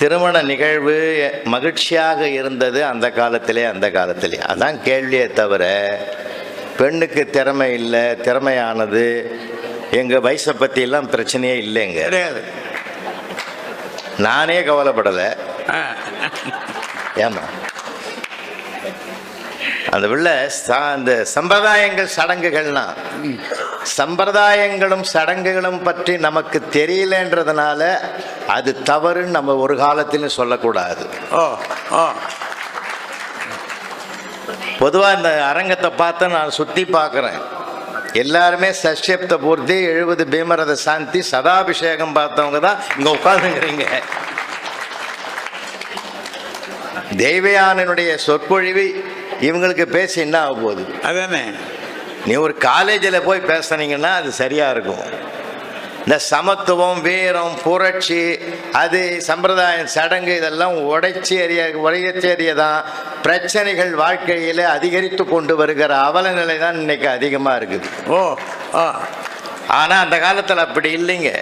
திருமண நிகழ்வு மகிழ்ச்சியாக இருந்தது அந்த காலத்திலே. அதான் கேள்வியே தவிர பெண்ணுக்கு திறமை இல்லை, திறமையானது எங்கள் வயசை பற்றியெல்லாம் பிரச்சனையே இல்லைங்க. கிடையாது. நானே கவலைப்படலை. ஏமா அந்த உள்ள அந்த சம்பிரதாயங்கள் சடங்குகள்னா சம்பிரதாயங்களும் சடங்குகளும் பற்றி நமக்கு தெரியலன்றதுனால அது தவறுன்னு நம்ம ஒரு காலத்திலும் சொல்லக்கூடாது. பொதுவாக இந்த அரங்கத்தை பார்த்து நான் சுற்றி பார்க்குறேன். எல்லாருமே சஷ்யப்த பூர்த்தி, 70 பீமரத சாந்தி, சதாபிஷேகம் பார்த்தவங்க தான் இங்கே உட்காந்துங்கிறீங்க. தேவயானனுடைய சொற்பொழிவு இவங்களுக்கு பேசி என்ன ஆக போகுது? அதானே. நீ ஒரு காலேஜில் போய் பேசுனீங்கன்னா அது சரியாக இருக்கும். இந்த சமத்துவம், வீரம், புரட்சி, அது சம்பிரதாயம், சடங்கு இதெல்லாம் உடைச்சி எறியதான் பிரச்சனைகள் வாழ்க்கையில் அதிகரித்து கொண்டு வருகிற அவல நிலை தான் இன்னைக்கு அதிகமாக இருக்குது. ஆனால் அந்த காலத்தில் அப்படி இல்லைங்க.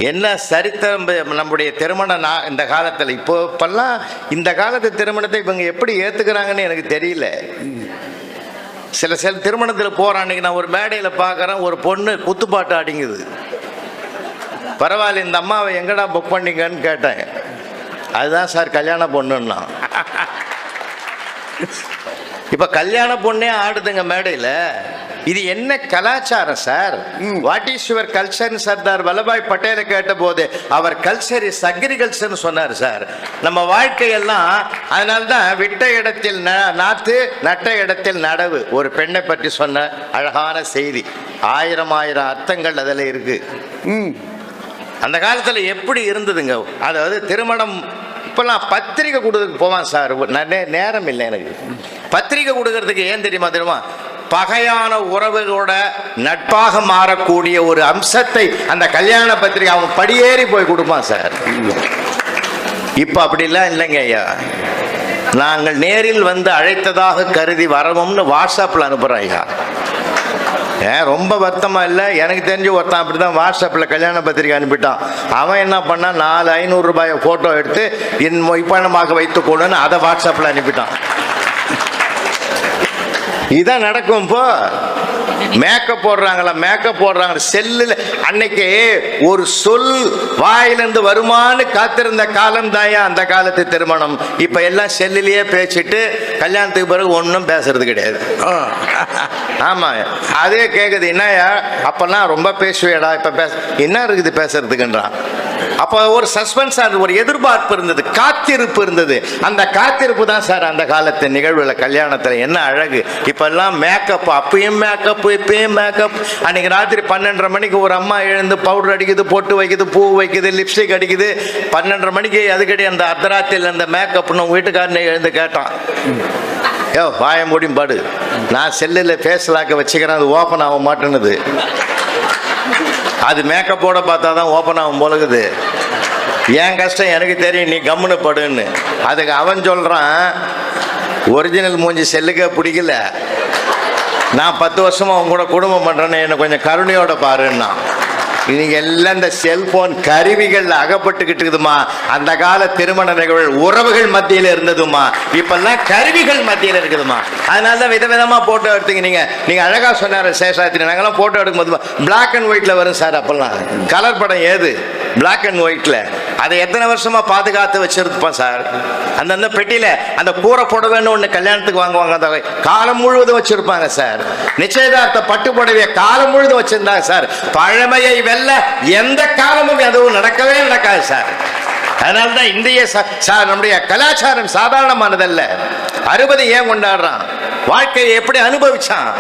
என்ன சரித்திரம் நம்முடைய திருமணம் இந்த காலத்தில் இப்போல்லாம் இந்த காலத்து திருமணத்தை இவங்க எப்படி ஏற்றுக்கிறாங்கன்னு எனக்கு தெரியல. சில திருமணத்தில் போகிற அன்றைக்கி நான் ஒரு மேடையில் பார்க்குறேன், ஒரு பொண்ணு குத்துப்பாட்டு அடிங்குது. பரவாயில்ல, இந்த அம்மாவை எங்கடா புக் பண்ணிங்கன்னு கேட்டேன். அதுதான் சார் கல்யாண பொண்ணுன்னா. இப்போ கல்யாண பொண்ணே ஆடுதுங்க மேடையில். இது என்ன கலாச்சாரம் sir? What is your culture? Sardar Vallabhbhai பட்டேலை கேட்ட போது அவர் கல்ச்சர் இஸ் அக்ரிகல்ச்சர்னு சொன்னார் சார். நம்ம வாழ்க்கையெல்லாம் அதனால்தான் விட்ட இடத்தில் நாத்து, நட்ட இடத்தில் நடவு. ஒரு பெண்ணை பற்றி சொன்ன அழகான செய்தி, ஆயிரம் அர்த்தங்கள் அதில் இருக்கு. அந்த காலத்தில் எப்படி இருந்ததுங்க? அதாவது திருமணம் இப்பெல்லாம் பத்திரிக்கை கொடுக்கறதுக்கு போவான் சார். நேரம் இல்லை எனக்கு பத்திரிக்கை கொடுக்கறதுக்கு. ஏன் தெரியுமா? பகையான உறவுகளோட நட்பாக மாறக்கூடிய ஒரு அம்சத்தை அந்த கல்யாண பத்திரிகை அவன் படியேறி போய் கொடுப்பான் சார். இப்ப அப்படிலாம் இல்லைங்க ஐயா. நாங்கள் நேரில் வந்து அழைத்ததாக கருதி வரவும்னு வாட்ஸ்அப்ல அனுப்புறோம் ஐயா. ரொம்ப வருத்தமா இல்லை, எனக்கு தெரிஞ்சு ஒருத்தன் அப்படிதான் வாட்ஸ்அப்பில் கல்யாண பத்திரிகை அனுப்பிட்டான். அவன் என்ன பண்ணான், 400-500 ரூபாயை ஃபோட்டோ எடுத்து என் மொய்ப்பணமாக வைத்துக்கொள்ளுன்னு அதை வாட்ஸ்அப்பில் அனுப்பிட்டான். இதான் நடக்கும். இப்போ மேக்கப் போடுறாங்க செல்லில். அன்னைக்கு ஒரு சொல் வாயிலிருந்து வருமானு காத்திருந்த காலம் தாயா அந்த காலத்து திருமணம். இப்ப எல்லாம் செல்லிலேயே பேசிட்டு கல்யாணத்துக்கு பிறகு ஒன்றும் பேசுறது கிடையாது. ஆமா, அதே கேக்குது. என்னயா அப்பெல்லாம் ரொம்ப பேசுவேடா, இப்ப என்ன இருக்குது பேசுறதுக்குன்றான். அப்போ ஒரு சஸ்பென்ஸ், ஒரு எதிர்பார்ப்பு இருந்தது, காத்திருப்பு இருந்தது. அந்த காத்திருப்பு தான் சார் அந்த காலத்து நிகழ்வுல கல்யாணத்துல என்ன அழகு. இப்பெல்லாம் மேக்கப், அப்பயும் மேக்கப், இப்பயும் மேக்கப். அன்னைக்கு ராத்திரி 12:30 மணிக்கு ஒரு அம்மா எழுந்து பவுடர் அடிக்குது, பொட்டு வைக்குது, பூ வைக்குது, லிப்ஸ்டிக் அடிக்குது. 12:30 மணிக்கு அதுக்கடி அந்த அர்த்தராத்திரியில் அந்த மேக்கப்னு வீட்டுக்காரனை எழுந்து கேட்டான். வாய மூடியும் பாடு, நான் செல்லில் ஃபேஸ்லாக்க வச்சுக்கிறேன், அது ஓப்பன் ஆக மாட்டேன்னுது. அது மேக்கப்போட பார்த்தா தான் ஓப்பன் ஆகும் போலகுது. என் கஷ்டம் எனக்கு தெரியும், நீ கம்முன்னு படுன்னு. அதுக்கு அவன் சொல்கிறான், ஒரிஜினல் மூஞ்சி செல்லுக்கே பிடிக்கல, நான் 10 வருஷமாக அவங்க கூட குடும்பம் பண்ணுறேன்னு என்னை கொஞ்சம் கருணையோட பாருன்னா. இன்னைக்கு எல்லாம் இந்த செல்போன் கருவிகள் அகப்பட்டுக்கிட்டு இருக்குதுமா. அந்த கால திருமண நிகழ்வு உறவுகள் மத்தியில் இருந்ததுமா, இப்பெல்லாம் கருவிகள் மத்தியில் இருக்குதுமா. அதனால தான் விதவிதமா போட்டோ எடுத்துங்க. நீங்க அழகா சொன்னார் சேஷாத்திரி, நாங்கெல்லாம் போட்டோ எடுக்கும்போது பிளாக் அண்ட் ஒயிட்ல வரும் சார். அப்பெல்லாம் கலர் படம் ஏது? பிளாக் அண்ட் ஒயிட்ல. அதை எத்தனை வருஷமா பாதுகாத்து வச்சிருப்போம் சார். அந்த பெட்டியில அந்த கூரை புடவைன்னு ஒண்ணு கல்யாணத்துக்கு வாங்குவாங்க, அந்த காலம் முழுவதும் வச்சிருப்பாங்க சார். நிச்சயதார்த்த பட்டு புடவையை காலம் முழுவதும் வச்சிருந்தாங்க சார். பழமையை வெல்ல எந்த காலமும் எதுவும் நடக்கவே நடக்காது சார். அதனால்தான் இந்திய நம்முடைய கலாச்சாரம் சாதாரணமானதல்ல. 60 ஏன் கொண்டாடுறான்? வாழ்க்கையை எப்படி அனுபவிச்சான்?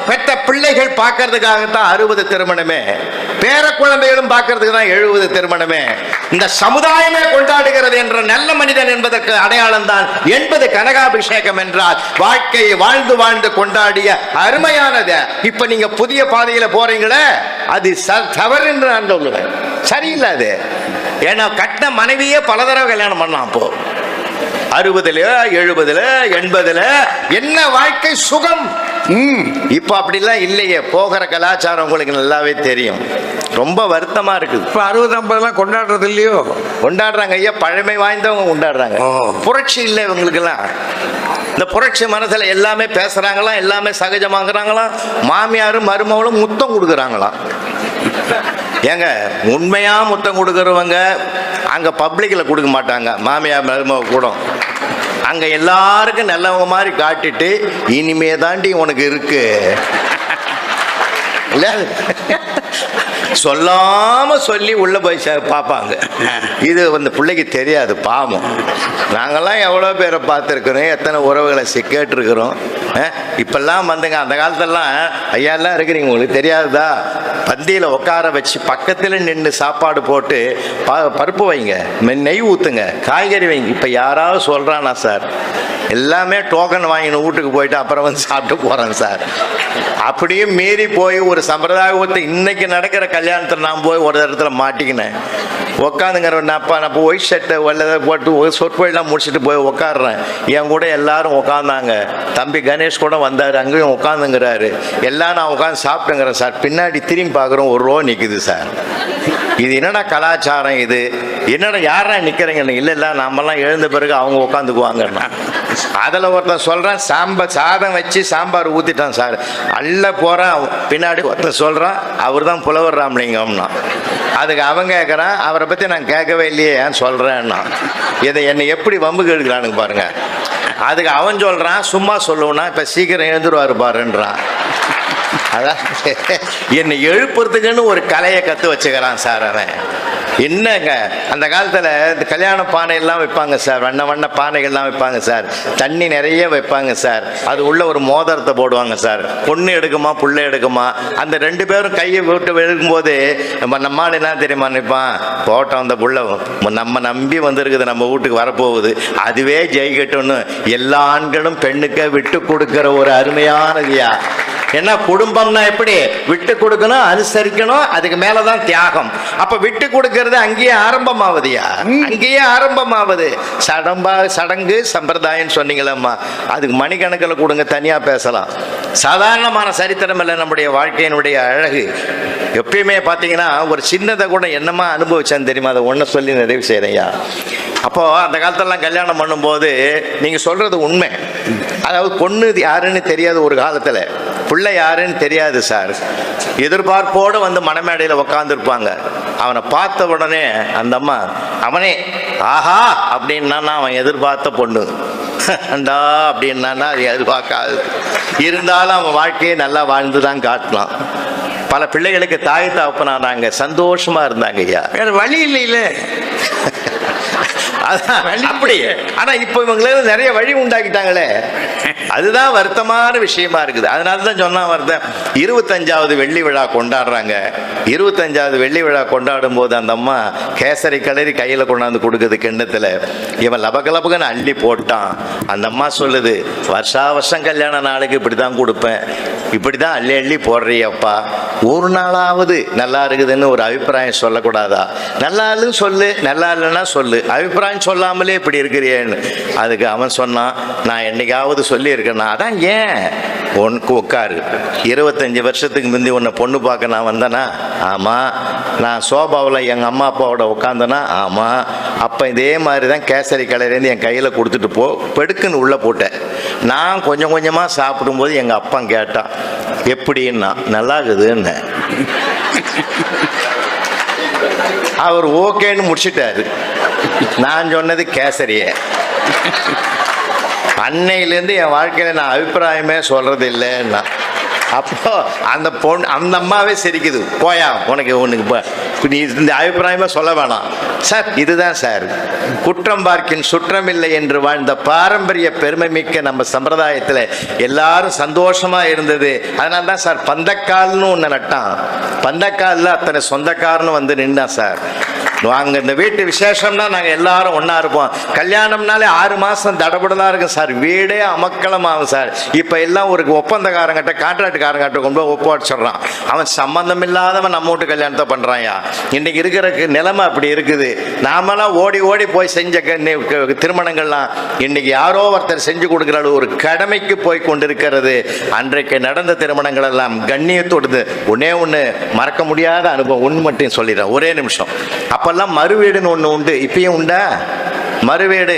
பெற்ற பிள்ளைகள் பார்க்கறதுக்காகத்தான் 60 திருமணமே. பேர குழந்தைகளும் பார்க்கறதுக்கு தான் 70 திருமணமே. இந்த சமுதாயமே கொண்டாடுகிறது என்ற நல்ல மனிதன் என்பதற்கு அடையாளம் தான் 80 கனகாபிஷேகம் என்றால். வாழ்க்கையை வாழ்ந்து வாழ்ந்து கொண்டாடிய அருமையானது. இப்ப நீங்க புதிய பாதையில போறீங்களே, அது தவறு என்று நான் சொல்லுவேன். சரியில்லை அது. ஏன்னா கட்டின மனைவியே பல தடவை கல்யாணம் பண்ணலாம். அப்போ 60, 70, 80 என்ன வாழ்க்கை சுகம். இப்ப அப்படிலாம் இல்லையே. போகிற கலாச்சாரம் உங்களுக்கு நல்லாவே தெரியும். ரொம்ப வருத்தமா இருக்குது. இப்போ 60-50 கொண்டாடுறது இல்லையோ? கொண்டாடுறாங்க ஐயா, பழமை வாய்ந்தவங்க கொண்டாடுறாங்க. புரட்சி இல்லை இவங்களுக்கெல்லாம். இந்த புரட்சி மனசுல எல்லாமே பேசுறாங்களாம், எல்லாமே சகஜமாகறாங்களாம். மாமியாரும் மருமகளும் முத்தம் கொடுக்குறாங்களாம். ஏங்க, உண்மையா முத்தம் கொடுக்குறவங்க அங்க பப்ளிக்ல கொடுக்க மாட்டாங்க. மாமியார் மருமக கூட அங்க எல்லாருக்கும் நல்லவங்க மாதிரி காட்டிட்டு இனிமே தாண்டி உனக்கு இருக்கு இல்ல சொல்லாம சொல்லி உள்ள போய் பார்ப்பாங்க. இது பிள்ளைக்கு தெரியாது, பாவம். நாங்கெல்லாம் எவ்வளோ பேரை பார்த்துருக்குறோம், எத்தனை உறவுகளை கேட்டுருக்குறோம். இப்பெல்லாம் வந்துங்க, அந்த காலத்தெல்லாம் ஐயாலாம் இருக்கிறீங்க, உங்களுக்கு தெரியாதுதா? பந்தியில் உட்கார வச்சு பக்கத்தில் நின்று சாப்பாடு போட்டு பருப்பு வைங்க, நெய் ஊற்றுங்க, காய்கறி வைங்க. இப்போ யாராவது சொல்கிறானா சார்? எல்லாமே டோக்கன் வாங்கின வீட்டுக்கு போயிட்டு அப்புறம் வந்து சாப்பிட்டு போகிறேன் சார். அப்படியே மீறி போய் ஒரு சம்பிரதாயத்தை இன்னைக்கு நடக்கிற கல்யாணத்தில் நான் போய் ஒரு இடத்துல மாட்டிக்கினேன். உட்காந்துங்கிறேன், நான் ஒயிட் ஷர்ட்டை வெள்ளதை போட்டு ஒரு சொற்பொழிலாம் முடிச்சுட்டு போய் உட்காடுறேன். என் கூட எல்லாரும் உட்காந்தாங்க. தம்பி கணேஷ் கூட வந்தார், அங்கேயும் உட்காந்துங்கிறாரு. எல்லாம் நான் உட்காந்து சாப்பிட்டுங்கிறேன் சார். பின்னாடி திரும்பி பார்க்குறோம், ஒரு ரோ நிற்குது சார். இது என்னடா கலாச்சாரம்? இது என்னடா யாரா நிற்கிறீங்க? இல்லை நாமெல்லாம் எழுந்த பிறகு அவங்க உட்காந்துக்குவாங்கன்னா. அதில் ஒருத்தன் சொல்கிறான், சாதம் வச்சு சாம்பார் ஊற்றிட்டான் சார், அல்ல போகிறான். பின்னாடி ஒருத்தன் சொல்கிறான், அவர் தான் புலவர் ராமலிங்கம்னா. அதுக்கு அவன் கேட்குறான், அவரை பற்றி நான் கேட்கவே இல்லையே, ஏன் சொல்கிறேன்னா. இதை என்னை எப்படி வம்புக்கு எடுக்கிறானுங்க பாருங்க. அதுக்கு அவன் சொல்கிறான், சும்மா சொல்லுவோன்னா இப்போ சீக்கிரம் எழுந்துருவாரு பாருன்றான். அதான் என்னை எழுப்புறதுக்குன்னு ஒரு கலையை கற்று வச்சுக்கிறான் சார் அவன். என்னங்க, அந்த காலத்தில் இந்த கல்யாண பானையெல்லாம் வைப்பாங்க சார், வண்ண வண்ண பானைகள்லாம் வைப்பாங்க சார், தண்ணி நிறைய வைப்பாங்க சார். அது உள்ள ஒரு மோதிரத்தை போடுவாங்க சார். பொண்ணு எடுக்குமா புள்ளை எடுக்குமா, அந்த ரெண்டு பேரும் கையை விட்டு எடுக்கும்போது நம்மால் என்ன தெரியுமா நினைப்பான், போட்டோம் அந்த புள்ள நம்ம நம்பி வந்திருக்குது, நம்ம வீட்டுக்கு வரப்போகுது, அதுவே ஜெயிக்கட்டும்னு எல்லா ஆண்களும் பெண்ணுக்கு விட்டு கொடுக்கிற ஒரு அருமையானதுயா. ஏன்னா குடும்பம்னா எப்படி விட்டு கொடுக்கணும், அனுசரிக்கணும், அதுக்கு மேலதான் தியாகம். அப்ப விட்டு கொடுக்கறது அங்கேயே ஆரம்பமாவதுயா, அங்கேயே ஆரம்பமாவது. சடங்கு சம்பிரதாயம் சொன்னீங்களம்மா, அதுக்கு மணிக்கணக்கில் கொடுங்க, தனியா பேசலாம். சாதாரணமான சரித்திரம் இல்லை நம்முடைய வாழ்க்கையினுடைய அழகு. எப்பயுமே பார்த்தீங்கன்னா ஒரு சின்னதை கூட என்னமா அனுபவிச்சேன்னு தெரியுமா, அதை ஒன்று சொல்லி நிறைவு செய்யறையா. அப்போ அந்த காலத்திலலாம் கல்யாணம் பண்ணும்போது நீங்க சொல்றது உண்மை. அதாவது பொண்ணு யாருன்னு தெரியாது, ஒரு காலத்துல பிள்ளை யாருன்னு தெரியாது சார். எதிர்பார்ப்போடு வந்து மணமேடையில் உக்காந்துருப்பாங்க. அவனை பார்த்த உடனே அந்த அம்மா அவனே ஆஹா அப்படின்னா அவன் எதிர்பார்த்த பொண்ணு அண்டா அப்படின்னா அது எதிர்பார்க்காது. இருந்தாலும் அவன் வாழ்க்கையை நல்லா வாழ்ந்து தான் காட்டலாம். பல பிள்ளைகளுக்கு தாய் தகப்பனானாங்க, சந்தோஷமா இருந்தாங்க ஐயா, வேற வழி இல்லையில. அப்படியே ஆனா இப்ப இவங்களுக்கு நிறைய வழி உண்டாக்கிட்டாங்களே, அதுதான் வருத்தமான விஷயமா இருக்குது. அதனாலதான் சொன்னா வருத்தம். 25வது வெள்ளி விழா கொண்டாடுறாங்க. 25வது வெள்ளி விழா கொண்டாடும் போது அந்த அம்மா கேசரி கலரி கையில கொண்டாந்து கொடுக்குது கிண்ணத்துல. இவன் லபகலபகன்னு அள்ளி போட்டான். அந்த அம்மா சொல்லுது, வருஷா வருஷம் கல்யாண நாளுக்கு இப்படிதான் கொடுப்பேன், இப்படிதான் அள்ளி அள்ளி போடுறியப்பா, ஒரு நாளாவது நல்லா இருக்குதுன்னு ஒரு அபிப்பிராயம் சொல்லக்கூடாதா? நல்லா இல்லைன்னு சொல்லு, நல்லா இல்லைன்னா சொல்லு, அபிப்பிராயம் சொல்லாமலே இப்படி இருக்கிறியேன்னு. அதுக்கு அவன் சொன்னான், நான் என்னைக்காவது சொல்லி இருக்கேன்னா. அதான் ஏன் உனக்கு உட்காரு, 25 வருஷத்துக்கு முந்தி உன்னை பொண்ணு பார்க்க நான் வந்தேனா? ஆமாம். நான் சோபாவில் எங்கள் அம்மா அப்பாவோட உட்காந்தேனா? ஆமாம். அப்போ இதே மாதிரி தான் கேசரி கலர்லேருந்து என் கையில் கொடுத்துட்டு பெடுக்குன்னு உள்ளே போட்டேன். நான் கொஞ்சம் கொஞ்சமாக சாப்பிடும்போது எங்கள் அப்பா கேட்டான், எப்படின்னா நல்லா இருக்குதுன்னு. அவர் ஓகேன்னு முடிச்சிட்டாரு. நான் சொன்னது கேசரிய. அன்னையிலேருந்து என் வாழ்க்கையில் நான் அபிப்பிராயமே சொல்றது இல்லைன்னா. அப்போ அந்த பொண்ணு அந்த அம்மாவே சிரிக்குது, போயா உனக்கு நீ இந்த அபிப்பிராயமே சொல்ல வேணாம் சார். இதுதான் சார் குற்றம் பார்க்கின் சுற்றமில்லை என்று வாழ்ந்த பாரம்பரிய பெருமை மிக்க நம்ம சம்பிரதாயத்தில் எல்லாரும் சந்தோஷமா இருந்தது. அதனால தான் சார் பந்தக்கால்னு ஒன்று நட்டான். பந்தக்காலில் அத்தனை சொந்தக்காரன்னு வந்து நின்னான் சார். நாங்கள் இந்த வீட்டு விசேஷம்னா நாங்கள் எல்லாரும் ஒன்றா இருப்போம். கல்யாணம்னாலே 6 மாதம் தடபடலாக இருக்கும் சார், வீடே அமக்கலமாகும் சார். இப்போ எல்லாம் ஒரு ஒப்பந்தக்காரங்கிட்ட கான்ட்ராக்டுக்காரங்கிட்ட கொண்டு போய் ஒப்படைச்சிடுறான். அவன் சம்பந்தம் இல்லாதவன் நம்ம வீட்டு கல்யாணத்தை பண்ணுறான்யா. இன்றைக்கி இருக்கிற நிலைமை அப்படி இருக்குது. நாமெல்லாம் ஓடி ஓடி போய் செஞ்ச திருமணங்கள்லாம் இன்னைக்கு யாரோ ஒருத்தர் செஞ்சு கொடுக்குற ஒரு கடமைக்கு போய் கொண்டிருக்கிறது. அன்றைக்கு நடந்த திருமணங்கள் எல்லாம் கண்ணியத்தோடு. ஒன்று மறக்க முடியாத அனுபவம் ஒன்று மட்டும் சொல்லிடுறேன், ஒரே நிமிஷம். அப்பெல்லாம் மறுவீடுன்னு ஒன்று உண்டு, இப்பயும் உண்டா மறுவீடு?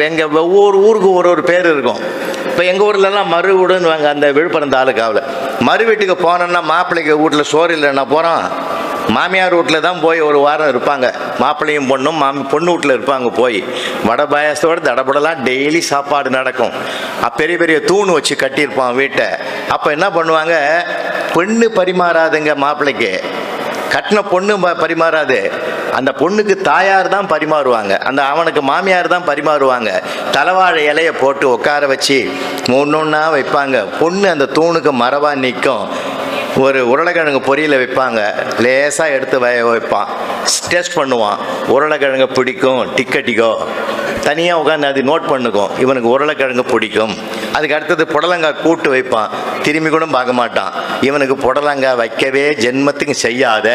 எங்கள் ஒவ்வொரு ஊருக்கு ஒரு பேர் இருக்கும். இப்போ எங்கள் ஊர்லலாம் மறுவீடுன்னு வாங்க. அந்த விழுப்புரம் தாலுக்காவில் மறு வீட்டுக்கு போனோன்னா மாப்பிள்ளைக்கு வீட்டில் சோறு இல்லைன்னா போகிறோம், மாமியார் வீட்டில் தான் போய் ஒரு வாரம் இருப்பாங்க. மாப்பிள்ளையும் பொண்ணும் பொண்ணு வீட்டில் இருப்பாங்க. போய் வடை பாயாசத்தோடு தடபடலாம் டெய்லி சாப்பாடு நடக்கும். பெரிய பெரிய தூண் வச்சு கட்டியிருப்பான் வீட்டை. அப்போ என்ன பண்ணுவாங்க, பெண்ணு பரிமாறாதுங்க மாப்பிள்ளைக்கு, கட்டின பொண்ணு பரிமாறாது. அந்த பொண்ணுக்கு தாயார் தான் பரிமாறுவாங்க, அந்த அவனுக்கு மாமியார் தான் பரிமாறுவாங்க. தலைவாழை இலையை போட்டு உட்கார வச்சு ஒன்றா வைப்பாங்க. பொண்ணு அந்த தூணுக்கு மரபாக நிற்கும். ஒரு உருளைக்கிழங்கு பொரியலை வைப்பாங்க, லேசாக எடுத்து வைப்பான், டேஸ்ட் பண்ணுவான். உருளைக்கிழங்கு பிடிக்கும், டிக்கோ தனியாக உட்காந்து அது நோட் பண்ணுக்கும், இவனுக்கு உருளைக்கிழங்கு பிடிக்கும். அதுக்கு அடுத்தது புடலங்காய் கூட்டு வைப்பான், திரும்பி கூட பார்க்க மாட்டான். இவனுக்கு புடலங்காய் வைக்கவே ஜென்மத்துக்கு செய்யாத,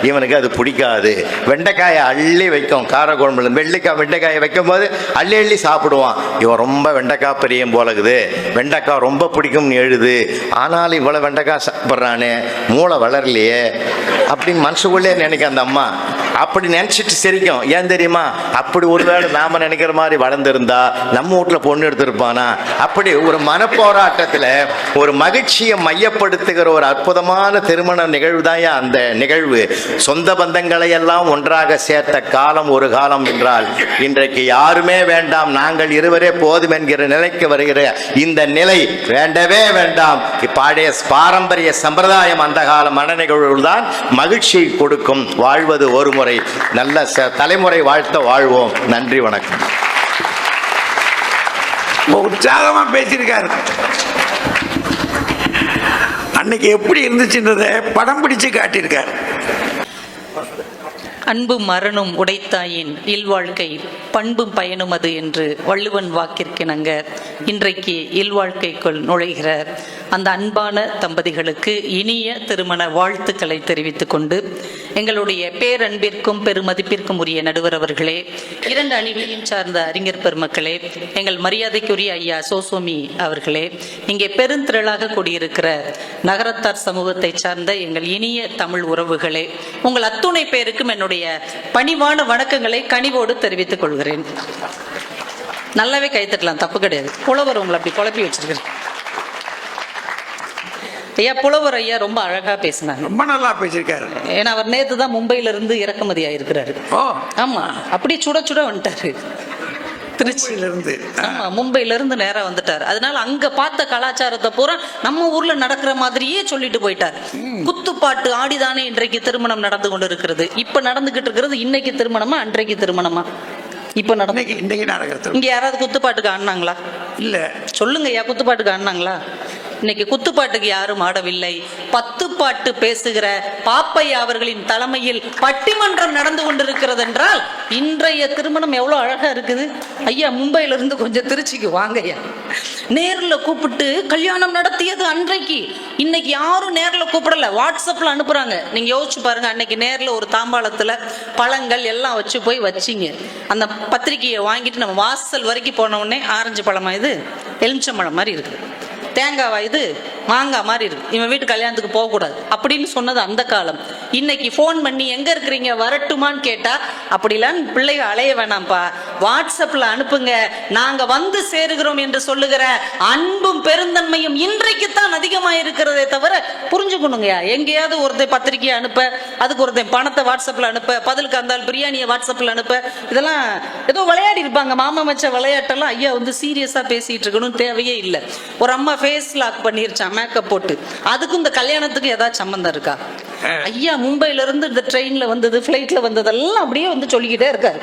இவனுக்கு அது பிடிக்காது. வெண்டைக்காயை அள்ளி வைக்கும், காரக்குழம்புல வெண்டைக்காயை வைக்கும் போது அள்ளி அள்ளி சாப்பிடுவான். இவன் ரொம்ப வெண்டைக்காய் பிரியம் போலகுது, வெண்டைக்காய் ரொம்ப பிடிக்கும்னு எழுது. ஆனாலும் இவ்வளோ வெண்டைக்காய் சாப்பிட்றானே, மூளை வளரலையே அப்படின்னு மனசுக்குள்ளே நினைக்க அந்த அம்மா. அப்படி நினச்சிட்டு சிரிக்கும். ஏன் தெரியுமா, அப்படி ஒருவேளை நாம் நினைக்கிற மாதிரி வளர்ந்துருந்தா நம்ம வீட்டில் பொண்ணு எடுத்திருப்பானா. அப்படி ஒரு மனப்போராட்டத்தில் ஒரு மகிழ்ச்சியை மையப்படுத்துகிற ஒரு அற்புதமான திருமண நிகழ்வு தான் அந்த நிகழ்வு. சொந்த பந்தங்களை எல்லாம் ஒன்றாக சேர்த்த காலம் ஒரு காலம் என்றால், இன்றைக்கு யாருமே வேண்டாம், நாங்கள் இருவரே போதும் என்கிற நிலைக்கு வருகிற இந்த நிலை வேண்டவே வேண்டாம். இப்பாடைய பாரம்பரிய சம்பிரதாயம் அந்த கால மன நிகழ்வுகள் தான் மகிழ்ச்சியை கொடுக்கும். வாழ்வது ஒரு முறை, நல்ல தலைமுறை வாழ்த்த வாழ்வோம். நன்றி, வணக்கம். உற்சாகமா பேசியிருக்காரு. அன்னைக்கு எப்படி இருந்துச்சுன்றதை படம் பிடிச்சு காட்டியிருக்காரு. அன்பு மரணும் உடைத்தாயின் இல்வாழ்க்கை பண்பும் பயனும் அது என்று வள்ளுவன் வாக்கிற்கிணங்க இன்றைக்கு இல்வாழ்க்கைக்குள் நுழைகிற அந்த அன்பான தம்பதிகளுக்கு இனிய திருமண வாழ்த்துக்களை தெரிவித்துக் கொண்டு, எங்களுடைய பேரன்பிற்கும் பெருமதிப்பிற்கும் உரிய நடுவர் அவர்களே, 2 அணிகளையும் சார்ந்த அறிஞர் பெருமக்களே, எங்கள் மரியாதைக்குரிய ஐயா சோசோமி அவர்களே, இங்கே பெருந்திரளாக கூடியிருக்கிற நகரத்தார் சமூகத்தை சார்ந்த எங்கள் இனிய தமிழ் உறவுகளே, உங்கள் அத்துணை பேருக்கும் என்னுடைய பணிவான வணக்கங்களை கனிவோடு தெரிவித்துக் கொள்கிறேன். நல்லாவே கைத்தட்டலாம், தப்பு கிடையாது. புலவர் உங்களை அப்படி குழப்பி வச்சிருக்கிறேன். ஐயா புலவர் ஐயா ரொம்ப அழகா பேசினாங்க, ரொம்ப நல்லா பேசியிருக்காரு. ஏன்னா அவர் நேத்து தான் மும்பையில இருந்து இறக்குமதி ஆயிருக்கிறாரு. ஆமா, அப்படியே சுட சுட வந்துட்டாரு திருச்சியிலிருந்து. ஆமா, மும்பையில இருந்து நேரா வந்துட்டார். அதனால அங்க பார்த்த கலாச்சாரத்தை பூரா நம்ம ஊர்ல நடக்கிற மாதிரியே சொல்லிட்டு போயிட்டார். குத்துப்பாட்டு ஆடிதானே இன்றைக்கு திருமணம் நடந்து கொண்டு இருக்கிறது. இப்ப நடந்துகிட்டு இருக்கிறது இன்னைக்கு திருமணமா அன்றைக்கு திருமணமா? இப்ப நடந்து இங்க யாராவது குத்துப்பாட்டுக்கு ஆடினாங்களா? இல்ல, சொல்லுங்க ஐயா, குத்துப்பாட்டுக்கு ஆடினாங்களா? இன்னைக்கு குத்துப்பாட்டுக்கு யாரும் ஆடவில்லை. 10 பாட்டு பேசுகிற பாப்பையா அவர்களின் தலைமையில் பட்டிமன்றம் நடந்து கொண்டிருக்கிறது என்றால் இன்றைய திருமணம் எவ்வளவு அழகா இருக்குது. ஐயா மும்பையில இருந்து கொஞ்சம் திருச்சிக்கு வாங்க ஐயா. நேரில் கூப்பிட்டு கல்யாணம் நடத்தியது அன்றைக்கு. இன்னைக்கு யாரும் நேரில் கூப்பிடல, வாட்ஸ்அப்ல அனுப்புறாங்க. நீங்க யோசிச்சு பாருங்க, அன்னைக்கு நேரில் ஒரு தாம்பாளத்துல பழங்கள் எல்லாம் வச்சு போய் வச்சிங்க. அந்த பத்திரிகையை வாங்கிட்டு நம்ம வாசல் வரைக்கும் போன உடனே ஆரஞ்சு பழமா இது, எலுமிச்சம்பழம் மாதிரி இருக்குது, தேங்காவா இது, மாங்காய் மாதிரி இருக்கு, இவன் வீட்டு கல்யாணத்துக்கு போகக்கூடாது அப்படின்னு சொன்னது அந்த காலம். இன்னைக்கு ஃபோன் பண்ணி எங்க இருக்கிறீங்க வரட்டுமான்னு கேட்டா, அப்படிலாம் பிள்ளைங்க அலைய வேணாம்ப்பா, வாட்ஸ்அப்ல அனுப்புங்க, நாங்க வந்து சேருகிறோம் என்று சொல்லுகிற அன்பும் பெருந்தன்மையும் இன்றைக்கு தான் அதிகமாக இருக்கிறதே தவிர, புரிஞ்சுக்கணுங்கயா. எங்கேயாவது ஒருத்தர் பத்திரிகையை அனுப்ப, அதுக்கு ஒருத்தன் பணத்தை வாட்ஸ்அப்ல அனுப்ப, பதிலுக்கு அந்த பிரியாணியை வாட்ஸ்அப்ல அனுப்ப, இதெல்லாம் ஏதோ விளையாடி இருப்பாங்க. மாமா வச்ச விளையாட்டெல்லாம் ஐயா வந்து சீரியஸா பேசிட்டு இருக்கணும் தேவையே இல்லை. ஒரு அம்மா ஃபேஸ் லாக் பண்ணிருச்சான் மேக்கப் போட்டு, அதுக்கும் இந்த கல்யாணத்துக்கு ஏதாவது சம்பந்தம் இருக்கா? ஐயா மும்பையில இருந்து இந்த ட்ரெயின்ல வந்தது, பிளைட்ல வந்ததெல்லாம் அப்படியே வந்து சொல்லிக்கிட்டே இருக்காரு.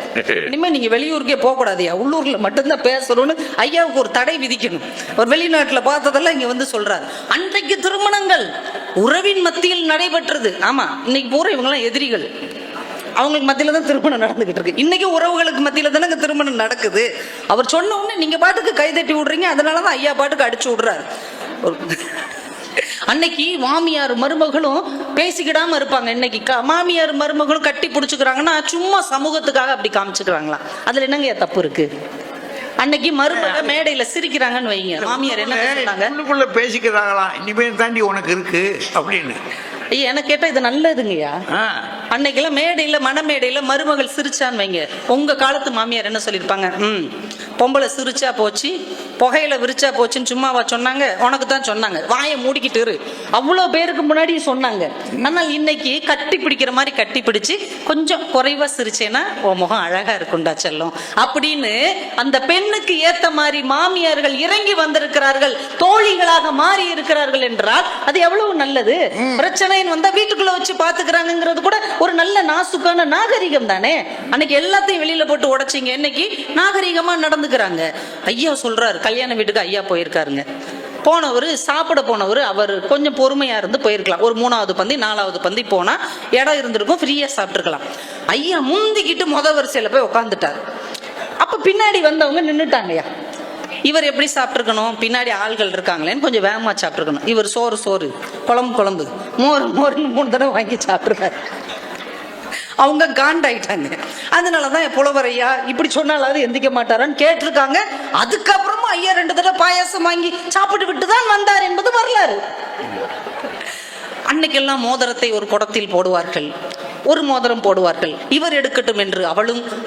இனிமே நீங்க வெளியூருக்கே போக கூடாது, உள்ளூர்ல மட்டும்தான் பேசணும்னு ஐயாவுக்கு ஒரு தடை விதிக்கணும். ஒரு வெளிநாட்டுல பார்த்ததெல்லாம் இங்க வந்து சொல்றாரு. அன்றைக்கு திருமணங்கள் உறவின் மத்தியில் நடைபெற்றது. ஆமா, இன்னைக்கு பூரா இவங்கெல்லாம் எதிரிகள். அவங்களுக்கு மத்தியில தான் திருமணம் நடந்துகிட்டு இருக்கு. இன்னைக்கு உறவுகளுக்கு மத்தியில தானே திருமணம் நடக்குது. அவர் சொன்ன உடனே நீங்க பாட்டுக்கு கைதட்டி விடுறீங்க, அதனாலதான் ஐயா பாட்டுக்கு அடிச்சு விடுறாரு. அன்னைக்கு மாமியார் மருமகளும் பேசிக்கிடாம இருப்பாங்க. இன்னைக்கு மாமியார் மருமகளும் கட்டி பிடிச்சுக்கிறாங்கன்னா சும்மா சமூகத்துக்காக அப்படி காமிச்சுக்கிறாங்களா? அதுல என்னங்க தப்பு இருக்கு? அன்னைக்கு மருமக மேடையில சிரிக்கிறாங்கன்னு வைங்க, மாமியார் என்ன பேசுறாங்க, பேசிக்கிறாங்களா இனிமேல் தாண்டி உனக்கு இருக்கு அப்படின்னு. ஐயா எனக்கு கேட்டா இது நல்லதுங்கய்யா. அன்னைக்கெல்லாம் மேடையில மணமேடையில மருமகள் சிரிச்சான்னு வைங்க, உங்க காலத்து மாமியார் என்ன சொல்லியிருப்பாங்க? பொம்பளை சிரிச்சா போச்சு, புகையில விரிச்சா போச்சுன்னு சும்மாவா சொன்னாங்க? உனக்கு தான் சொன்னாங்க, வாயை மூடிக்கிட்டு இரு. அவ்வளோ பேருக்கு முன்னாடி சொன்னாங்க. ஆனால் இன்னைக்கு கட்டி பிடிக்கிற மாதிரி கட்டி பிடிச்சு கொஞ்சம் குறைவா சிரிச்சேன்னா உன் முகம் அழகா இருக்குண்டா செல்லம் அப்படின்னு அந்த பெண்ணுக்கு ஏத்த மாதிரி மாமியார்கள் இறங்கி வந்திருக்கிறார்கள், தோழிகளாக மாறி இருக்கிறார்கள் என்றால் அது எவ்வளவு நல்லது. பிரச்சனை வந்தா வீட்டுக்குள்ள வச்சு பாத்துக்கிறாங்கிறது கூட ஒரு நல்ல நாசுக்கான நாகரிகம் தானே. அன்னைக்கு எல்லாத்தையும் வெளியில போட்டு உடைச்சிங்க, இன்னைக்கு நாகரிகமா நடந்துக்கிறாங்க. ஐயா சொல்றாரு, கல்யாண வீட்டுக்கு ஐயா போயிருக்காருங்க. போனவர் சாப்பிட போனவர், அவர் கொஞ்சம் பொறுமையா இருந்து போயிருக்கலாம். ஒரு 3வது பந்தி 4வது பந்தி போனா இடம் இருந்திருக்கும், ஃப்ரீயா சாப்பிட்டுருக்கலாம். ஐயா முந்திக்கிட்டு வரிசையில போய் உட்காந்துட்டார். அப்ப பின்னாடி வந்தவங்க நின்னுட்டாங்கய்யா. இவர் எப்படி சாப்பிட்டுருக்கணும்? பின்னாடி ஆள்கள் இருக்காங்களேன்னு கொஞ்சம் வேகமா சாப்பிட்டுருக்கணும். இவர் சோறு குழம்பு மோர் 3 தடவை வாங்கி சாப்பிட்டுருக்காரு. அவங்க காண்டாயிட்டாங்க. அதனாலதான் புலவர் ஐயா இப்படி சொன்னாலாவது எந்திக்க மாட்டாரான்னு கேட்டிருக்காங்க. அதுக்கப்புறமா ஐயா 2 தடவை பாயாசம் வாங்கி சாப்பிட்டு விட்டு தான் வந்தார் என்பது வரலாறு. அன்னைக்கெல்லாம் மோதிரத்தை ஒரு குடத்தில் போடுவார்கள், ஒரு மோதிரம் போடுவார்கள். இவர் எடுக்கட்டும் என்று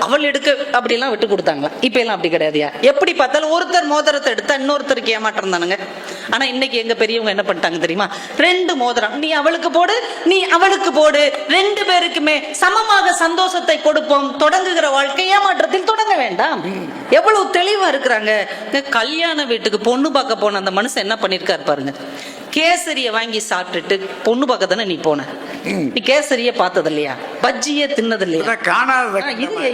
அவள் எடுக்க அப்படிலாம் விட்டு கொடுத்தாங்களா? இப்ப எல்லாம் அப்படி கிடையாதுயா. எப்படி பார்த்தாலும் ஒருத்தர் மோதிரத்தை எடுத்தா இன்னொருத்தருக்கு ஏமாற்றம் தானுங்க. ஆனா இன்னைக்கு எங்க பெரியவங்க என்ன பண்ணிட்டாங்க தெரியுமா? 2 மோதிரம், நீ அவளுக்கு போடு, நீ அவளுக்கு போடு, 2 பேருக்குமே சமமாக சந்தோஷத்தை கொடுப்போம். தொடங்குகிற வாழ்க்கை ஏமாற்றத்தில் தொடங்க வேண்டாம். எவ்வளவு தெளிவா இருக்கிறாங்க. கல்யாண வீட்டுக்கு பொண்ணு பார்க்க போன அந்த மனுஷன் என்ன பண்ணிருக்காரு பாருங்க. கேசரிய வாங்கி சாப்பிட்டுட்டு பொண்ணு பார்க்க தானே நீ போன, நீ கேசரிய பார்த்தது இல்லையா? பஜ்ஜியே தின்னது இல்லையா?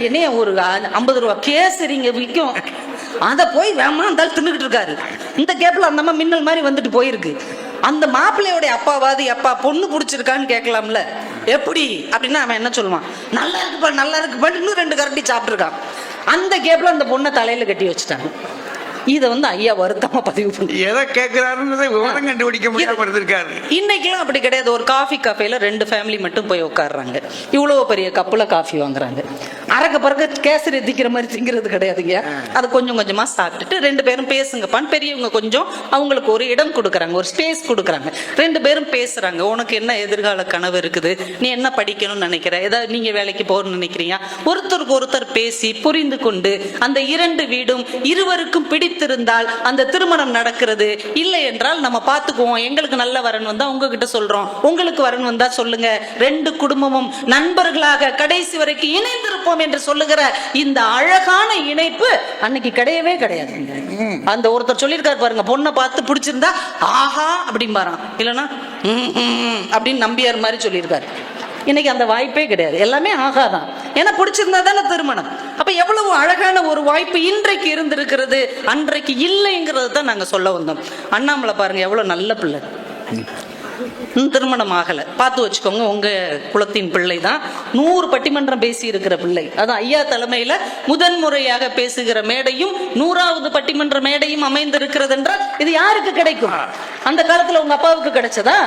என்னைய ஒரு 50 ரூபா கேசரிங்க விற்கும், அத போய் வேமா இருந்தாலும் தின்னுக்கிட்டு இருக்காரு. இந்த கேப்ல அந்த அம்மா மின்னல் மாதிரி வந்துட்டு போயிருக்கு. அந்த மாப்பிள்ளையோட அப்பாவாது அப்பா பொண்ணு பிடிச்சிருக்கான்னு கேட்கலாம்ல. எப்படி அப்படின்னா அவன் என்ன சொல்லுவான்? நல்லா இருக்குப்பா இன்னும் 2 கரண்டி சாப்பிட்டுருக்கான். அந்த கேப்ல அந்த பொண்ணை தலையில கட்டி வச்சுட்டாங்க. இதை ஐயா வருத்தமா பதிவு பண்ணி எதை கேட்கிறாருன்னு விவரம் கண்டுபிடிக்க முடியாம இருந்திருக்காரு. இன்னைக்கெல்லாம் அப்படி கிடையாது. ஒரு காஃபி கஃபேல 2 ஃபேமிலி மட்டும் போய் உட்காடுறாங்க. இவ்வளவு பெரிய கப்புல காஃபி வாங்குறாங்க. அறக்க பறக்க கேசரி திக்கிற மாதிரி திங்கிறது கிடையாதுங்க. அது கொஞ்சம் கொஞ்சமா சாப்பிட்டுட்டு 2 பேரும் பேசுங்கப்பான்னு பெரியவங்க கொஞ்சம் அவங்களுக்கு ஒரு இடம் கொடுக்குறாங்க, ஒரு ஸ்பேஸ் கொடுக்குறாங்க. 2 பேரும் பேசுறாங்க. உனக்கு என்ன எதிர்கால கனவு இருக்குது, நீ என்ன படிக்கணும்னு நினைக்கிற, ஏதாவது நீங்க வேலைக்கு போகணும்னு நினைக்கிறீங்க, ஒருத்தருக்கு ஒருத்தர் பேசி புரிந்து கொண்டு அந்த 2 வீடும் இருவருக்கும் பிடித்திருந்தால் அந்த திருமணம் நடக்கிறது. இல்லை என்றால் நம்ம பார்த்துக்குவோம். எங்களுக்கு நல்ல வரன் வந்தா உங்ககிட்ட சொல்றோம், உங்களுக்கு வரன் வந்தா சொல்லுங்க. 2 குடும்பமும் நண்பர்களாக கடைசி வரைக்கும் இணைந்திருப்போம் என்று சொல்லுகிற இந்த அழகான இணைப்பு அன்னைக்கு கிடையவே கிடையாது. அந்த ஒருத்தர் சொல்லியிருக்காரு பாருங்க, பொண்ணை பார்த்து பிடிச்சிருந்தா ஆஹா அப்படிம்பாராம், இல்லைன்னா அப்படின்னு நம்பியார் மாதிரி சொல்லியிருக்காரு. இன்னைக்கு அந்த வாய்ப்பே கிடையாது, எல்லாமே ஆகாதான். ஏன்னா பிடிச்சிருந்தா தானே திருமணம். அப்ப எவ்வளவு அழகான ஒரு வாய்ப்பு இன்றைக்கு இருந்திருக்கிறது, அன்றைக்கு இல்லைங்கிறது தான் நாங்க சொல்ல வந்தோம். அண்ணாமலை பாருங்க எவ்வளவு நல்ல பிள்ளை, திருமணம் ஆகல, பார்த்து வச்சுக்கோங்க. உங்க குலத்தின் பிள்ளை தான். 100 பட்டிமன்றம் பேசி இருக்கிற பிள்ளை. அதான் ஐயா தலைமையில முதன்முறையாக பேசுகிற மேடையும் 100வது பட்டிமன்ற மேடையும் அமைந்திருக்கிறது என்றால் இது யாருக்கு கிடைக்கும்? அந்த காலத்துல உங்க அப்பாவுக்கு கிடைச்சதா,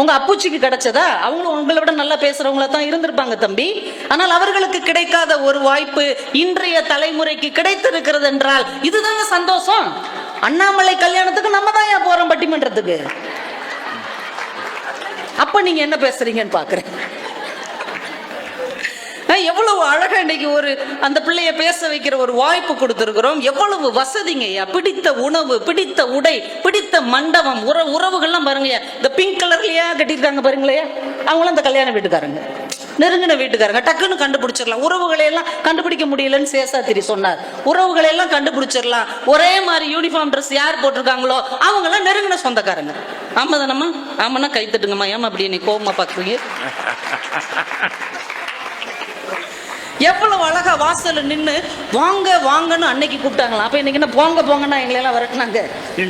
உங்க அப்புச்சிக்கு கிடைச்சதா? அவங்களும் உங்களை விட நல்லா பேசுறவங்களா தான் இருந்திருப்பாங்க தம்பி. ஆனால் அவர்களுக்கு கிடைக்காத ஒரு வாய்ப்பு இன்றைய தலைமுறைக்கு கிடைத்திருக்கிறது என்றால் இதுதாங்க சந்தோஷம். அண்ணாமலை கல்யாணத்துக்கு நம்ம தான் போறோம் பட்டிமன்றத்துக்கு. அப்ப நீங்க என்ன பேசுறீங்கன்னு பாக்குறேன். எவ்வளவு அழகா இன்னைக்கு ஒரு அந்த பிள்ளைய பேச வைக்கிற ஒரு வாய்ப்பு கொடுத்திருக்கிறோம். எவ்வளவு வசதிங்க, பிடித்த உணவு, பிடித்த உடை, பிடித்த மண்டபம், உறவுகள்லாம் பாருங்க. இந்த பிங்க் கலர்லயா கட்டியிருக்காங்க பாருங்களே, அவங்களும் அந்த கல்யாண வீட்டுக்காரங்க, நெருங்கின வீட்டுக்காரங்க. டக்குன்னு கண்டுபிடிச்சிடலாம். உறவுகளை எல்லாம் கண்டுபிடிக்க முடியலன்னு சேஷாத்திரி சொன்னார். உறவுகளை எல்லாம் கண்டுபிடிச்சிடலாம். ஒரே மாதிரி யூனிஃபார்ம் ட்ரெஸ் யார் போட்டிருக்காங்களோ அவங்க எல்லாம் நெருங்கின சொந்தக்காரங்க. ஆமா தானம்மா? ஆமாண்ணா கை தட்டுங்கம்மா. ஏமா அப்படி நீ கோபமா பாக்குறீங்க? எவ்வளவு அழகா வாசல்ல நின்னு வாங்க வாங்கன்னு அன்னைக்கு கூப்பிட்டாங்களாம். அப்ப இன்னைக்கு என்ன போங்க போங்கன்னா எங்களை எல்லாம் விரட்டினாங்க.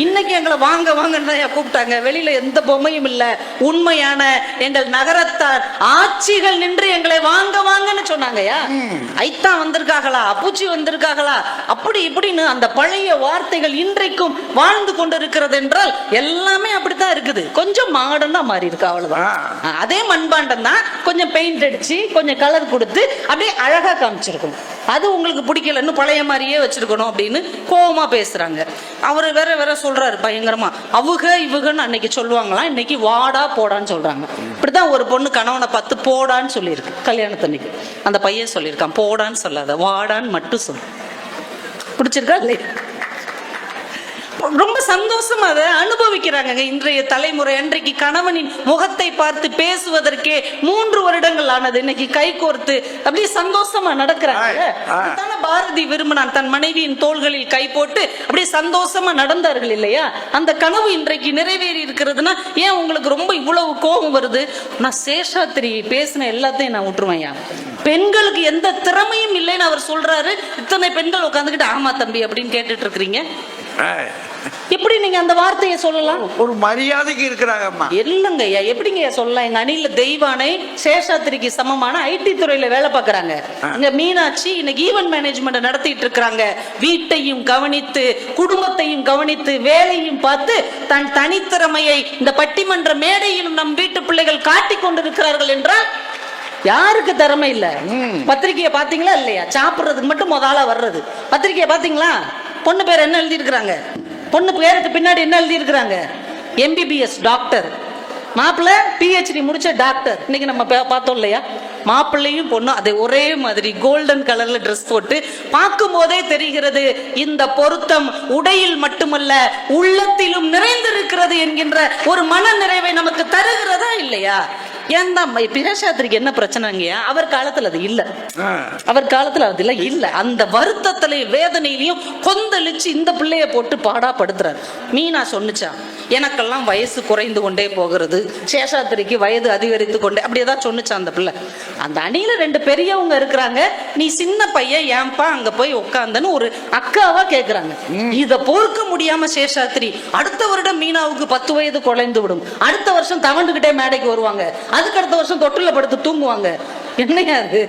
இன்னைக்கு எங்களை வாங்க வாங்கன்னு தான் கூப்பிட்டாங்க. வெளியில எந்த பொம்மையும் இல்ல. உண்மையான எங்கள் நகரத்தார் ஆட்சிகள் நின்று எங்களை வாங்க வாங்கன்னு சொன்னாங்கயா. ஐத்தா வந்திருக்காங்களா, அப்பூச்சி வந்திருக்காங்களா, அப்படி இப்படின்னு அந்த பழைய வார்த்தைகள் இன்றைக்கும் வாழ்ந்து கொண்டிருக்கிறது என்றால் எல்லாமே அப்படித்தான் இருக்குது. கொஞ்சம் மாடர்னா மாறி இருக்கு, அவ்வளவுதான். அதே மண்பாண்டம் தான், கொஞ்சம் பெயிண்ட் அடிச்சு கொஞ்சம் கலர் கொடுத்து அப்படியே அழகா காமிச்சிருக்கணும். அது உங்களுக்கு பிடிக்கல, இன்னும் பழைய மாதிரியே வச்சிருக்கணும் அப்படின்னு கோவமா பேசுறாங்க. அவரு வேற வேற சொல்றாரு பயங்கரமா. அவுக இவுகன்னு அன்னைக்கு சொல்லுவாங்களாம், இன்னைக்கு வாடா போடான்னு சொல்றாங்க. இப்படிதான் ஒரு பொண்ணு கணவனை பார்த்து போடான்னு சொல்லியிருக்கு கல்யாணத்தன்னைக்கு. அந்த பையன் சொல்லியிருக்கான், போடான்னு சொல்லாத வாடான்னு மட்டும் சொல்லு. பிடிச்சிருக்கா இல்லையா? ரொம்ப சந்தோஷமா அதை அனுபவிக்கிறாங்க இன்றைய தலைமுறை. அன்றைக்கு கணவனின் முகத்தை பார்த்து பேசுவதற்கே 3 வருடங்கள் ஆனது. இன்னைக்கு கை கோர்த்து அப்படியே சந்தோஷமா நடக்கிறாங்க. பாரதி விரும்பினான், தன் மனைவியின் தோள்களில் கை போட்டு அப்படியே சந்தோஷமா நடந்தார்கள் இல்லையா? அந்த கனவு இன்றைக்கு நிறைவேறி இருக்கிறதுனா ஏன் உங்களுக்கு ரொம்ப இவ்வளவு கோபம் வருது? நான் சேஷாத்திரி பேசின எல்லாத்தையும் நான் விட்டுருவேன். பெண்களுக்கு எந்த திறமையும் இல்லைன்னு அவர் சொல்றாரு. இத்தனை பெண்கள் உட்காந்துக்கிட்டு ஆமா தம்பி அப்படின்னு கேட்டுட்டு இருக்கிறீங்க. எப்படி நீங்க அந்த வார்த்தையை சொல்லலாம்? ஒரு மரியாதைக்கு இருக்கிறாங்கம்மா. இல்லங்கய்யா, எப்படிங்க சொல்லலாம்? எங்க அணில தெய்வானை சேஷாத்திரிக்கு சமமான ஐடி துறையில வேலை பார்க்கறாங்க. இங்க மீனாட்சி இன்னைக்கு ஈவென்ட் மேனேஜ்மெண்ட் நடத்திட்டு இருக்காங்க. வீட்டையும் கவனித்து குடும்பத்தையும் கவனித்து வேலையும் பார்த்து தன் தனித்திறமையை இந்த பட்டிமன்ற மேடையிலும் நம் வீட்டு பிள்ளைகள் காட்டிக் கொண்டிருக்கிறார்கள் என்றால் யாருக்கு திறமை இல்ல? பத்திரிகையை பாத்தீங்களா இல்லையா? சாப்பிடுறதுக்கு மட்டும் முதல்ல வர்றது. பத்திரிகையை பாத்தீங்களா? பொண்ணு பேர் என்ன எழுதி இருக்கிறாங்க? பொண்ணு பேருக்கு பின்னாடி என்ன எழுதி இருக்கிறாங்க? எம்பிபிஎஸ் டாக்டர், மாப்பிள்ள பிஹெச்டி முடிச்ச டாக்டர். இன்னைக்கு நம்ம பார்த்தோம் இல்லையா? மாப்பிள்ளையும் பொண்ணும் அதே ஒரே மாதிரி கோல்டன் கலர்ல ட்ரெஸ் போட்டு பார்க்கும் போதே தெரிகிறது இந்த பொருத்தம் உடையில் மட்டுமல்ல உள்ளத்திலும் நிறைந்திருக்கிறது என்கின்ற ஒரு மன நிறைவை நமக்கு தருகிறதா இல்லையா? ஏன் தான் பிரசாத்திரிக்கு என்ன பிரச்சனைங்கயா? அவர் காலத்துல அது இல்ல. அவர் காலத்துல அது இல்ல. அந்த வருத்தத்திலையும் வேதனையிலையும் கொந்தளிச்சு இந்த பிள்ளைய போட்டு பாடா படுத்துறாரு. மீனா சொன்னுச்சா, எனக்கெல்லாம் வயசு குறைந்து கொண்டே போகிறது, சேஷாத்திரிக்கு வயது அதிகரித்து கொண்டே, அப்படியேதான் சொன்னுச்சா அந்த பிள்ளை. அந்த அணியில 2 பெரியவங்க இருக்கிறாங்க, நீ சின்ன பையன் ஏன்பா அங்க போய் உட்கார்ந்தன்னு ஒரு அக்காவா கேக்குறாங்க. இத பொறுக்க முடியாம சேஷாத்திரி அடுத்த வருடம் மீனாவுக்கு 10 வயது குறைந்து விடும், அடுத்த வருஷம் தவண்டுகிட்டே மேடைக்கு வருவாங்க, அதுக்கு அடுத்த வருஷம் தொட்டில படுத்து தூங்குவாங்க. என்னையா அது?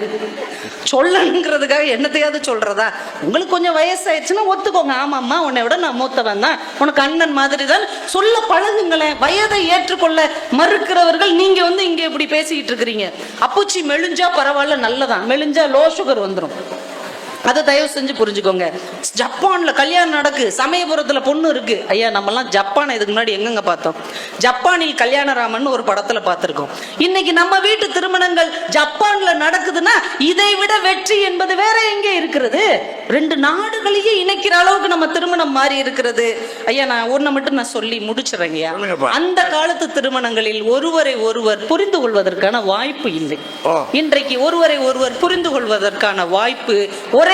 சொல்லணுங்கிறதுக்காக என்னத்தையாவது சொல்றதா? உங்களுக்கு கொஞ்சம் வயசாயிடுச்சுன்னா ஒத்துக்கோங்க, ஆமாம்மா உன்னை விட நான் மூத்தவன் தான், உனக்கு அண்ணன் மாதிரி தான் சொல்ல பழகுங்களேன். வயதை ஏற்றுக்கொள்ள மறுக்கிறவர்கள் நீங்க இங்க இப்படி பேசிக்கிட்டு இருக்கிறீங்க. அப்பூச்சி மெலிஞ்சா பரவாயில்ல, நல்லதான். மெலிஞ்சா லோ சுகர் வந்துடும். அதை தயவு செஞ்சு புரிஞ்சுக்கோங்க. ஜப்பான்ல கல்யாணம் நடக்கு, சமயபுரத்துல பொண்ணு இருக்கு. ஐயா நம்மலாம் ஜப்பானை இதுக்கு முன்னாடி எங்கெங்க பார்த்தோம்? ஜப்பானில் கல்யாணராமன் ஒரு படத்துல பார்த்திருக்கோம். இன்னைக்கு நம்ம வீட்டு திருமணங்கள் ஜப்பான்ல நடக்குதுன்னா இதை விட வெற்றி என்பது வேற எங்கே இருக்கிறது? 2 நாடுகளையே இணைக்கிற அளவுக்கு நம்ம திருமணம் மாறி இருக்கிறது. ஐயா நான் ஒண்ணு மட்டும் நான் சொல்லி முடிச்சிடறேங்கய்யா. அந்த காலத்து திருமணங்களில் ஒருவரை ஒருவர் புரிந்து கொள்வதற்கான வாய்ப்பு இல்லை. இன்றைக்கு ஒருவரை ஒருவர் புரிந்து கொள்வதற்கான வாய்ப்பு, ஒரே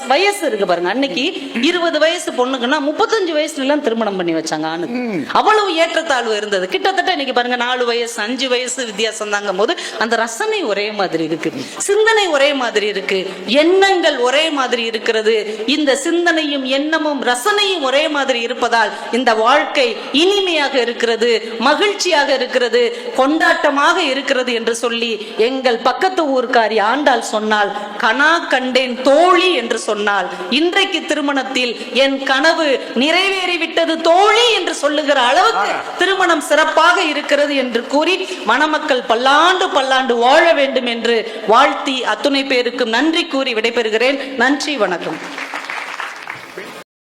வயசு இருக்கு பாருங்க. அன்னைக்கு 20 வயசு பொண்ணுக்குன்னா 35 வயசுல எல்லாம் திருமணம் பண்ணி வச்சாங்க ஆணுக்கு. அவ்வளவு ஏற்றத்தாழ்வு இருந்தது. கிட்டத்தட்ட இன்னைக்கு பாருங்க 4 வயசு 5 வயசு வித்தியாசம் தாங்கும் போது அந்த ரசனை ஒரே மாதிரி இருக்கு, சிந்தனை ஒரே மாதிரி இருக்கு, எண்ணங்கள் ஒரே மாதிரி இருக்கிறது. இந்த சிந்தனையும் எண்ணமும் ரசனையும் ஒரே மாதிரி இருப்பதால் இந்த வாழ்க்கை இனிமையாக இருக்கிறது, மகிழ்ச்சியாக இருக்கிறது, கொண்டாட்டமாக இருக்கிறது என்று சொல்லி எங்கள் பக்கத்து ஊர்க்காரி ஆண்டாள் சொன்னால், கனா கண்டேன் தோழி என்று சொன்னால், இன்றைக்கு திருமணத்தில் என் கனவு நிறைவேறிவிட்டது தோழி என்று சொல்லுகிற அளவுக்கு திருமணம் சிறப்பாக இருக்கிறது என்று கூறி மணமக்கள் பல்லாண்டு பல்லாண்டு வாழ வேண்டும் என்று வாழ்த்தி அத்துணை பேருக்கும் நன்றி கூறி விடைபெறுகிறேன். நன்றி, வணக்கம்.